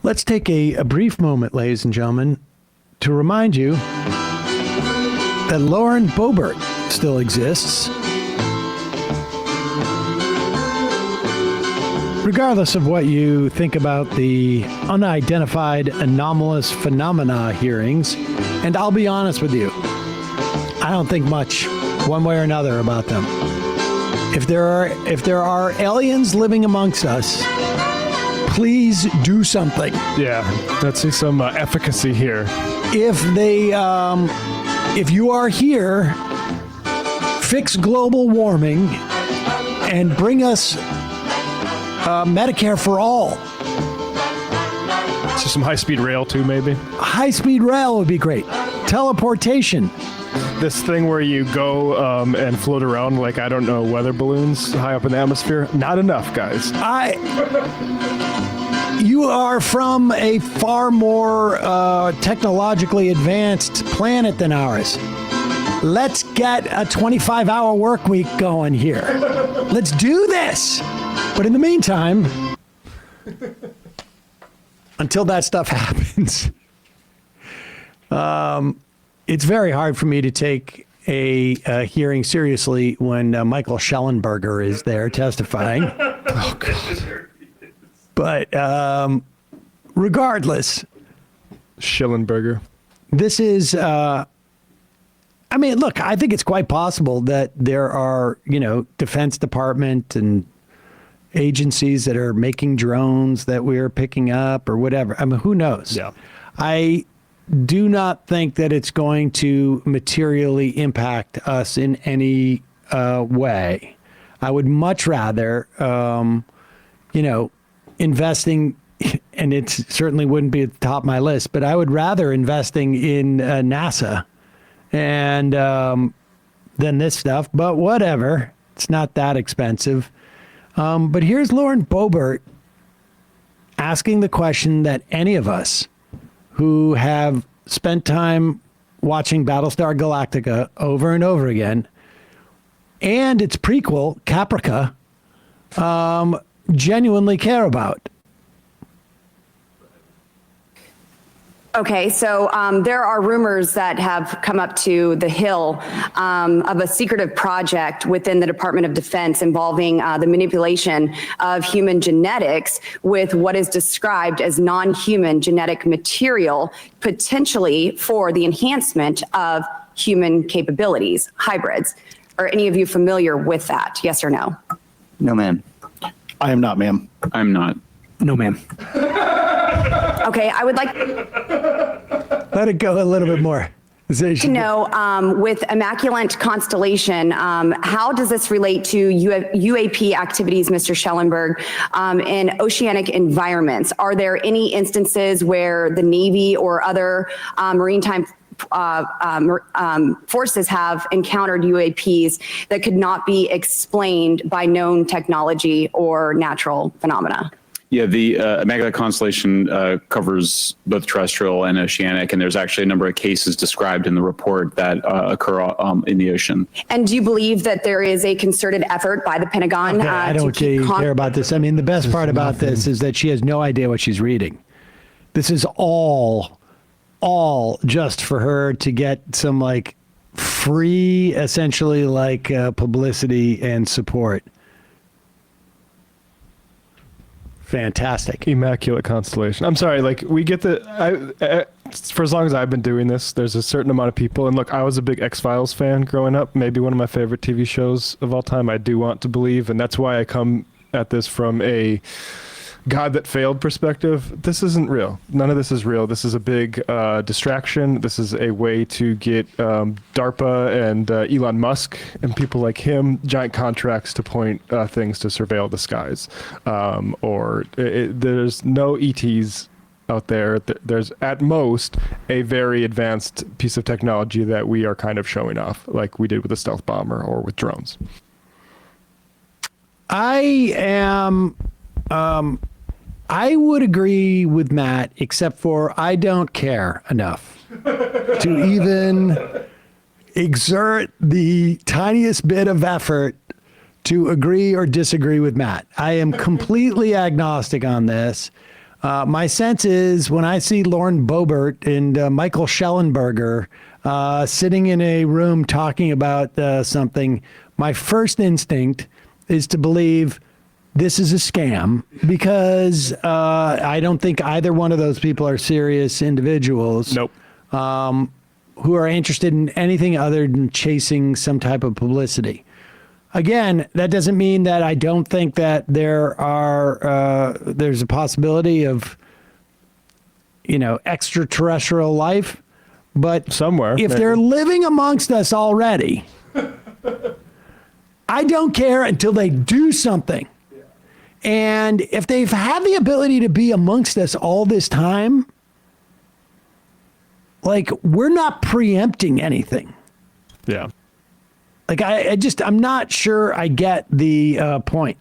Let's take a brief moment, ladies and gentlemen, to remind you that Lauren Boebert still exists. Regardless of what you think about the unidentified anomalous phenomena hearings, and I'll be honest with you, I don't think much one way or another about them. If there are aliens living amongst us, please do something. Yeah, let's see some efficacy here. If you are here, fix global warming and bring us Medicare for all. So some high-speed rail too, maybe? High-speed rail would be great. Teleportation. This thing where you go and float around like, I don't know, weather balloons high up in the atmosphere. Not enough, guys. You are from a far more technologically advanced planet than ours. Let's get a 25-hour work week going here. Let's do this. But in the meantime, until that stuff happens, it's very hard for me to take a hearing seriously when Michael Schellenberger is there testifying. Oh, God. But regardless, Schellenberger. This is, I mean, look, I think it's quite possible that there are, Defense Department and agencies that are making drones that we're picking up or whatever. I mean, who knows? Yeah. I do not think that it's going to materially impact us in any way. I would much rather, investing, and it certainly wouldn't be at the top of my list, but I would rather investing in NASA and than this stuff. But whatever, it's not that expensive. But here's Lauren Boebert asking the question that any of us who have spent time watching Battlestar Galactica over and over again, and its prequel, Caprica, genuinely care about. Okay, so there are rumors that have come up to the Hill of a secretive project within the Department of Defense involving the manipulation of human genetics with what is described as non-human genetic material, potentially for the enhancement of human capabilities, hybrids. Are any of you familiar with that? Yes or no? No, ma'am. I am not, ma'am. I'm not. No, ma'am. Okay, I would like Let it go a little bit more. to know, with Immaculate Constellation, how does this relate to UAP activities, Mr. Schellenberg, in oceanic environments? Are there any instances where the Navy or other maritime forces have encountered UAPs that could not be explained by known technology or natural phenomena? Yeah, the Immaculate Constellation covers both terrestrial and oceanic, and there's actually a number of cases described in the report that occur in the ocean. And do you believe that there is a concerted effort by the Pentagon? Okay, I don't care about this. I mean, the best part about this is that she has no idea what she's reading. This is all just for her to get some free, essentially publicity and support. Fantastic. Immaculate Constellation. I'm sorry, we get for as long as I've been doing this, there's a certain amount of people, and look, I was a big X-Files fan growing up, maybe one of my favorite TV shows of all time, I do want to believe, and that's why I come at this from a God that failed perspective. This isn't real. None of this is real. This is a big distraction. This is a way to get DARPA and Elon Musk and people like him giant contracts to point things to surveil the skies. There's no ETs out there. There's at most a very advanced piece of technology that we are kind of showing off, like we did with the stealth bomber or with drones. I would agree with Matt, except for I don't care enough to even exert the tiniest bit of effort to agree or disagree with Matt. I am completely agnostic on this. My sense is when I see Lauren Boebert and Michael Schellenberger sitting in a room talking about something, my first instinct is to believe this is a scam because I don't think either one of those people are serious individuals. Nope. Who are interested in anything other than chasing some type of publicity. Again, that doesn't mean that I don't think that there's a possibility of, extraterrestrial life, but Somewhere, if maybe. they're living amongst us already, I don't care until they do something. And if they've had the ability to be amongst us all this time, like, we're not preempting anything. Yeah. Like, I'm not sure I get the point.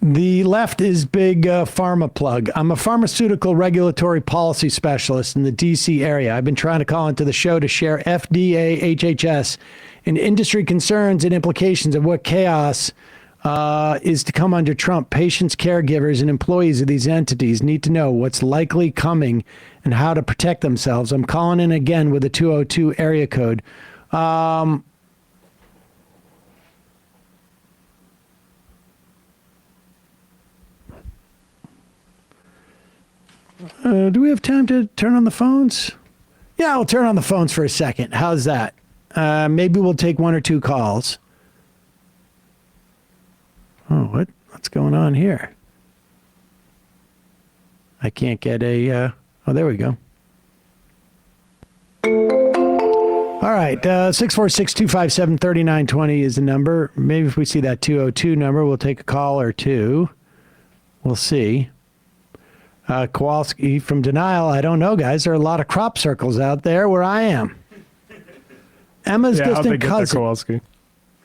The left is big pharma plug. I'm a pharmaceutical regulatory policy specialist in the D.C. area. I've been trying to call into the show to share FDA, HHS, and industry concerns and implications of what chaos is to come under Trump. Patients, caregivers, and employees of these entities need to know what's likely coming and how to protect themselves. I'm calling in again with a 202 area code. Do we have time to turn on the phones? Yeah, we'll turn on the phones for a second. How's that? Maybe we'll take one or two calls. Oh, what's going on here? I can't get a, oh, there we go. All right, 646-257-3920 is the number. Maybe if we see that 202 number, we'll take a call or two. We'll see. Kowalski from Denial, I don't know, guys. There are a lot of crop circles out there where I am. Emma's distant cousin. Kowalski.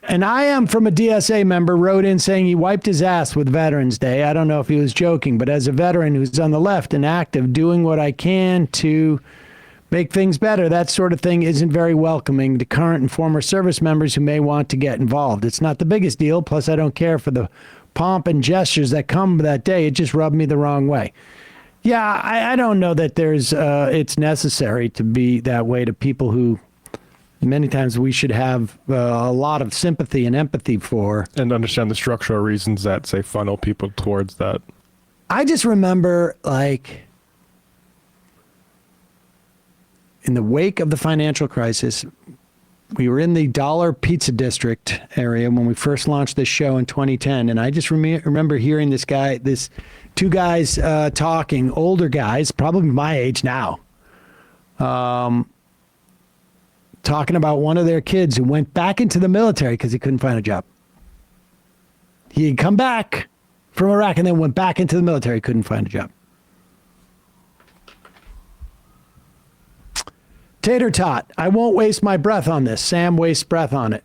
And I am from a DSA member wrote in saying he wiped his ass with Veterans Day. I don't know if he was joking, but as a veteran who's on the left and active, doing what I can to make things better, that sort of thing isn't very welcoming to current and former service members who may want to get involved. It's not the biggest deal. Plus, I don't care for the pomp and gestures that come that day. It just rubbed me the wrong way. Yeah, I don't know that it's necessary to be that way to people who many times we should have a lot of sympathy and empathy for. And understand the structural reasons that, say, funnel people towards that. I just remember, like, in the wake of the financial crisis, we were in the Dollar Pizza District area when we first launched this show in 2010. And I just remember hearing two guys talking, older guys, probably my age now, talking about one of their kids who went back into the military because he couldn't find a job. He had come back from Iraq and then went back into the military, couldn't find a job. Tater Tot, I won't waste my breath on this. Sam wastes breath on it.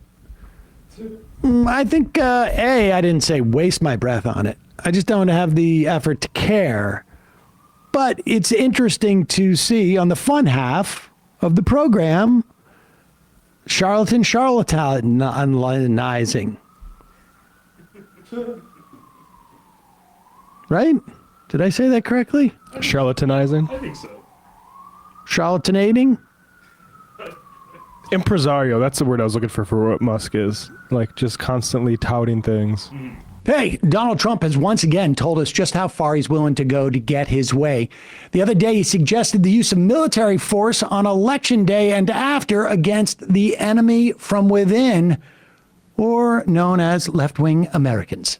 I think, I didn't say waste my breath on it. I just don't have the effort to care. But it's interesting to see on the fun half of the program, charlatanizing. Right? Did I say that correctly? Charlatanizing? I think so. Charlatanating? Impresario, that's the word I was looking for what Musk is. Like, just constantly touting things. Hey, Donald Trump has once again told us just how far he's willing to go to get his way. The other day, he suggested the use of military force on Election Day and after against the enemy from within, or known as left-wing Americans.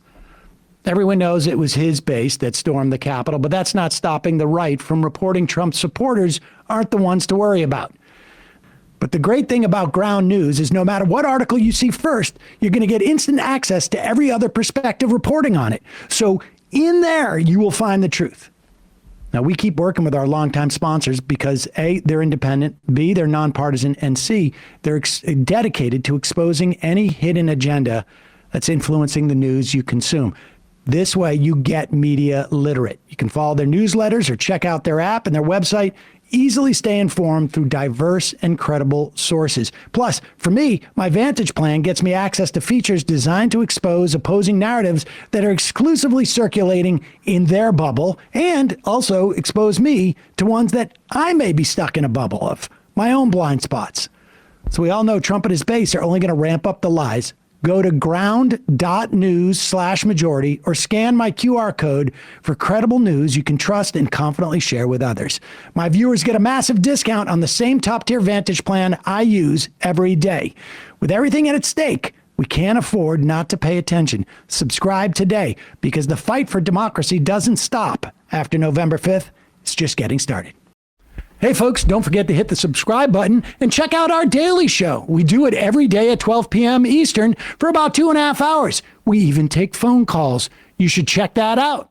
Everyone knows it was his base that stormed the Capitol, but that's not stopping the right from reporting Trump's supporters aren't the ones to worry about. But the great thing about ground news is no matter what article you see first, you're going to get instant access to every other perspective reporting on it. So in there, you will find the truth. Now, we keep working with our longtime sponsors because A, they're independent, B, they're nonpartisan, and C, they're dedicated to exposing any hidden agenda that's influencing the news you consume. This way, you get media literate. You can follow their newsletters or check out their app and their website. Easily stay informed through diverse and credible sources. Plus, for me, my Vantage plan gets me access to features designed to expose opposing narratives that are exclusively circulating in their bubble and also expose me to ones that I may be stuck in a bubble of, my own blind spots. So we all know Trump and his base are only going to ramp up the lies. Go to ground.news/majority or scan my QR code for credible news you can trust and confidently share with others. My viewers get a massive discount on the same top-tier Vantage plan I use every day. With everything at stake, we can't afford not to pay attention. Subscribe today because the fight for democracy doesn't stop after November 5th. It's just getting started. Hey folks, don't forget to hit the subscribe button and check out our daily show. We do it every day at 12 p.m. Eastern for about 2.5 hours. We even take phone calls. You should check that out.